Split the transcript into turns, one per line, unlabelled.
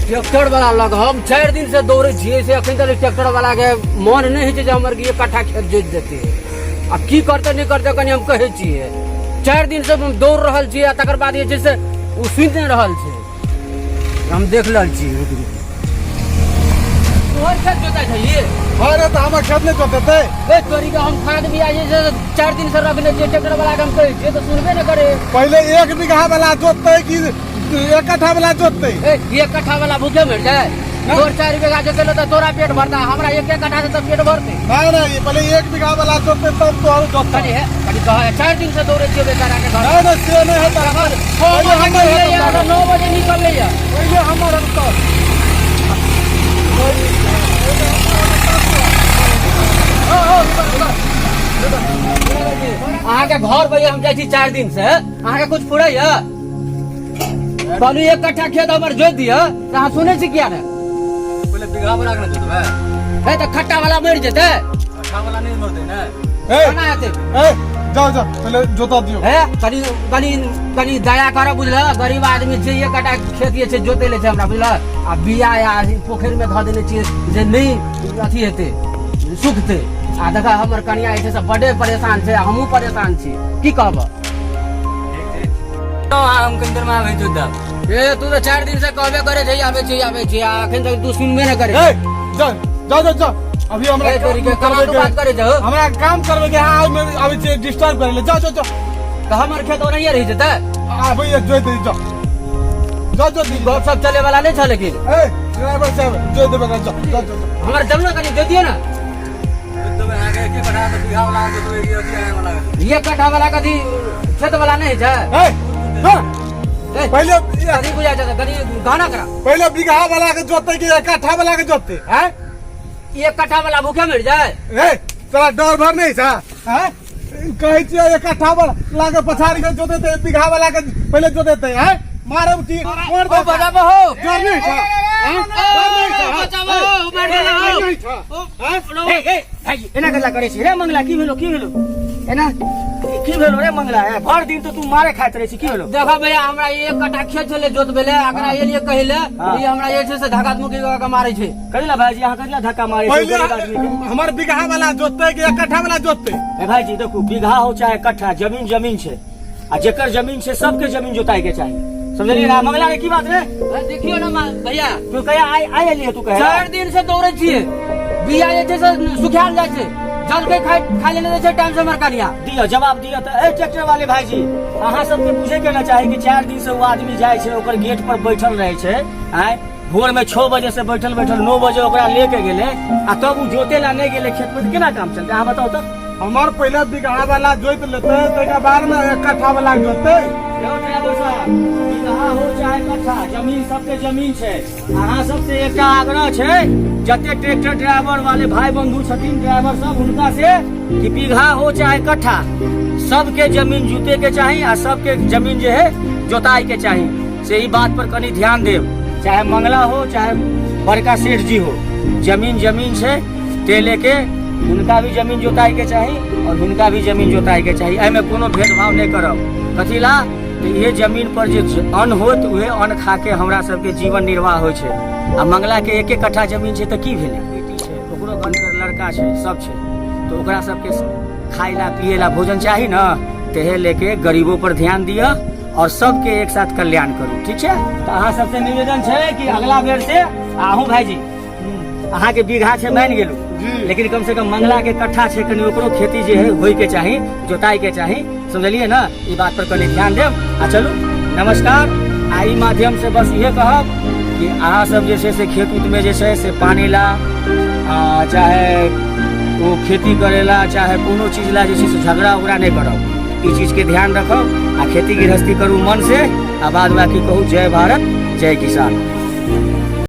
Tractor वाला लग हम 4 दिन से दौड़े छियै से अखन तक ट्रैक्टर वाला के मन नहीं है जे हमर एक कट्ठा खेत जोत देते आ की करते नहीं करते कनी हम कहे छियै 4 दिन से हम दौड़ रहल छियै तकर बाद ये जैसे उ सुन नहीं रहल छै हम देख रहल छियै तोहर खेत जोता छै ये
अरे तो हमारे खेत नहीं जोते
ए तोरी के हम खाद भी आज 4 दिन से रखने छियै ट्रैक्टर वाला के हम कहे छियै तो सुनबे न करे
पहले 1 बीघा वाला जोतते कि 1 कट्ठा वाला जोतते
एक कट्ठा वाला भूखे मर जाए 2-4 बीघा जोते तो तोरा पेट भरता हमरा एक कट्ठा से तो पेट भरते
नहीं पहले 1 बीघा वाला जोतते तब तो और जोतते
कनी है कनी कहा 4 दिन से दौड़े छियै बेचारा के घर
नहीं से नहीं है
पहले हम 9 बजे निकल ले जा
पहले हमारा तो
अहाँ के घर भैया हम जाइ 4 दिन से अहाँ के कुछ फुरै है कहलू 1 कट्ठा खेत हमर जोत दिया तो अहाँ सुनै छी किया ने
पहले बीघा वाला के जोतबे
है तो खट्टा वाला मर जेतै
खट्टा वाला नहीं मरते ना
केना हेतै
जाओ पहले जोता दियो
है कनी कनी कनी दया कर बुझल गरीब आदमी जे 1 कट्ठा खेत ये छै जोते ले छै हमरा बुझल आ बिया या पोखरि में ध देने छियै जे नहीं अथी हेतै सुखतै आ देखा हमर कनिया जे से बड़े परेशान छै हमहू परेशान छी की कहब
हम कंदर में आवे जोता
ए तू तो 4 दिन से कहबे करे छै आबे छै अखन तक तू सुनबे न करे
जाओ अभी हमरा
तोरी के कमा तो बात करे छ
हमरा काम करबे के हां अभी से डिस्टर्ब करे ले जाओ
तो हमर खेत ओनहिए रहि जेतै
आ भैया जोत दे जाओ
गप सब चले वाला नहीं छ लेकिन
ड्राइवर साहब जोत देबे जाओ
हमर जमना कनी दे दियो ना
तो में आगे के कटा तो बीघा वाला तो ये आए वाला
1 कट्ठा वाला कदी खेत वाला नहीं छै
पहले
कदी बुझा जाता कदी गाना करा
पहले बीघा वाला के जोतते कि 1 कट्ठा वाला के जोतते हैं
1 कट्ठा वाला भूखे मर जाए
ए तोरा डर भर नहीं था हैं कहे छियै 1 कट्ठा वाला के पछाड़ी के जोते थे बीघा वाला के पहले जोते थे हैं मारब की कोड़ दे
बजाबो हो
डर नहीं था
बचाबो मार देला
एना कला करे छी रे मंगला की भेलो एना की भेलो रे मंगला है भर दिन तो तू मारे खाइत रहे छी की भेलो
देखो भैया हमरा 1 कट्ठा खेत छले जोत बेले अकरा एलिए कहिले ई हमरा ये से धक्का मुक्की का मारे छै
कहिला भाईजी यहां कहिला धक्का मारे छी गरीब आदमी के
हमार बीघा वाला जोतते कि 1 कट्ठा वाला जोतते
ए भाईजी देखो बीघा हो चाहे कट्ठा जमीन छै आ जेकर जमीन छै सबके जमीन जोताई के चाहिए समझलिए ना मंगला रे की बात रे
देखियो ना भैया
तू कहे आई एलिए तू कहे
4 दिन से दौड़े छियै बिया जे से सुखाल जाय छै जल के खा लेने दे छै टाइम से मरकनिया
दियो जवाब दियो त ए ट्रैक्टर वाले भाईजी अहाँ सबके पूछे के ना चाही कि 4 दिन से वो आदमी जाय छै ओकर गेट पर बैठल रहे छै आय भोर में 6 बजे से बैठल 9 बजे ओकरा लेके गेले आ तब उ जोते ला नहीं गेले खेत में केना काम चलते अहाँ बताओ तो
हमार पहले बीघा वाला जोत लेते तकर बाद में 1 कट्ठा वाला जोतते
ड्राइवर साहब बीघा हो चाहे कट्ठा जमीन सबके जमीन छै अहाँ सबसे एकटा आग्रह छै जते ट्रैक्टर ड्राइवर वाले भाई बंधु छथिन ड्राइवर सब उनका से कि बीघा हो चाहे कट्ठा सबके जमीन जुते के चाहिए आ सबके जमीन जो है जोताई के चाहिए से ही बात पर कनी ध्यान देव चाहे मंगला हो चाहे बड़का सेठ जी हो जमीन छै ते लेके उनका भी जमीन जोताई के चाहिए और उनका भी जमीन जोताई के चाहिए एमे कोनो भेदभाव नहीं करब कथी ला ये जमीन पर जो अन्न होत उहे अन्न खा के हमरा सबके जीवन निर्वाह होइ छै आ मंगला के 1 कट्ठा जमीन छै त की भेलै बेटी छै ओकरो घर लड़का छै सब छै तो ओकरा सबके खाए ला पिए ला भोजन चाहिए ना तेहे लेके गरीबों पर ध्यान दिया और सबके एक साथ कल्याण करू ठीक छै तो अहाँ सबसे निवेदन छै कि अगला बेर से आहू भाईजी अहाँ के बीघा छै मान गेलू लेकिन कम से कम मंगला के कट्ठा छै कनी ओकरो खेती जे है होय के चाही जोताई के चाही समझलिए ना ई बात पर कनी ध्यान देब आ चलू नमस्कार आ ई माध्यम से बस ये कहब कि अहाँ सब जे छै से खेत उत में जे छै से पानी ला चाहे वो खेती करेला चाहे कोनो चीज ला जे छै से झगड़ा उगड़ा नहीं करब ई चीज के ध्यान रखब आ खेती गृहस्थी करू मन से आ बाद बाकी कहू जय भारत जय किसान।